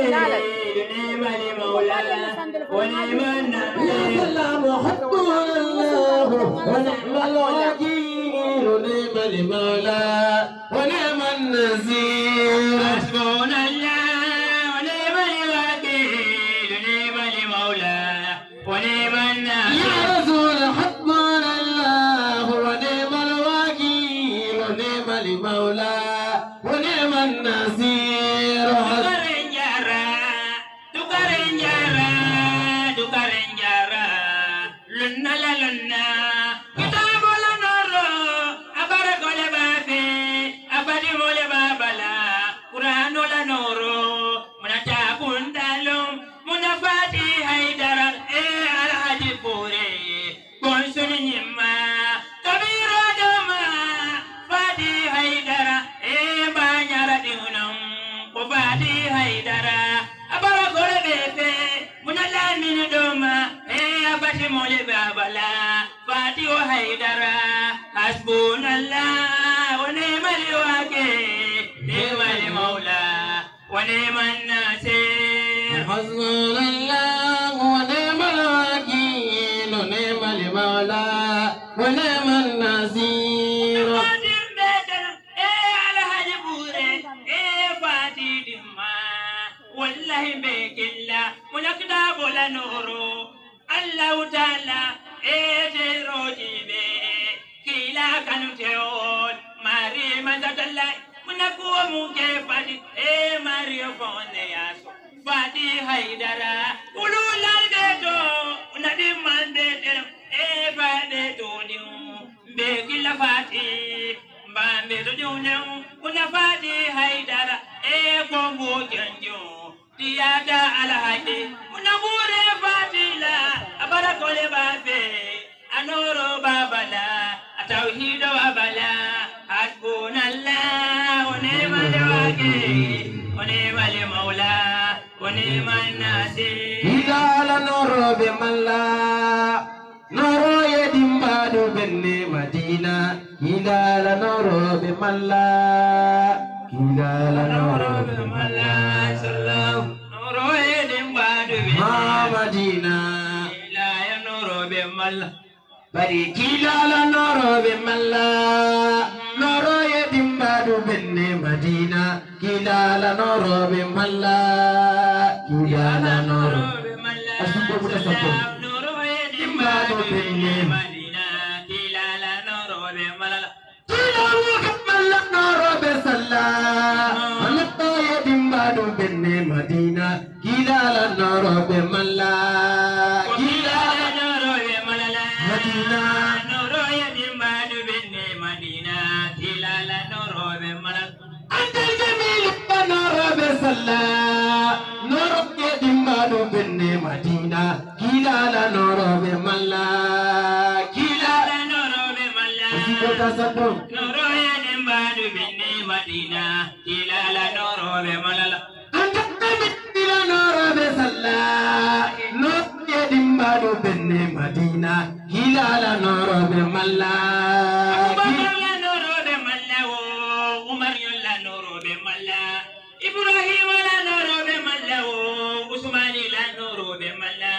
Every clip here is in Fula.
نعم المولى ونعم النصير سلام حسبنا الله ونعم الوكيل نعم المولى ونعم النصير حسبنا الله ونعم الوكيل نعم المولى ونعم النصير يا رسول حسبنا الله ونعم الوكيل نعم المولى ونعم النصير حسبنا الله ونعم الوكيل نعم المولى ونعم النصير حسبنا الله ونعم الوكيل نعم المولى ونعم النصير والله بك الله ونكتب لنور الله تعالى تروجي كلا كانوا تقول ماري ما تدلع منكوا مكفادي ماري فونياسو فادي هيدرا ولولا دتو ندي من دتو فادي توديو بكلا فادي بامبي توديو كنا فادي هيدرا كومو جنجو تيادا على هادي منبوري فادي لا أبارك بابي أنورو بابلا التوحيد وبلا حسبنا الله ونعم الوكيل ونعم المولى ونعم النصير إذا لنور بملا نور يدمبادو بني مدينة إذا لنور بملا إذا لنور بملا سلام نور يدمبادو بني مدينة إذا لنور بملا bari kilala noro be malla noro yedimbadu benne madina kilala noro be malla kilala noro be malla noro yedimbadu benne madina kilala noro be malla kilala noro be salla noro yedimbadu benne madina kilala noro be malla kilala noro be malla madina noro yedimbadu benne madina kilala noro be malla أنت الجميل نور بسلا نور يدمانو بني مدينة كلا لا نور بملا كلا لا نور بملا نور يدمانو بني مدينة كلا لا نور بملا أنت الجميل نور بسلا نور يدمانو بني مدينة كلا لا نور بملا إبراهيم لا نور بملا عثمان لا نور بملا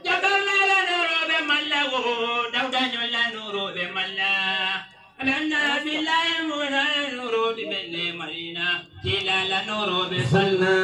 جبل لا نور بملا داود لا نور بملا لنا بالله نور بملا مدينة كلا لا نور بسلا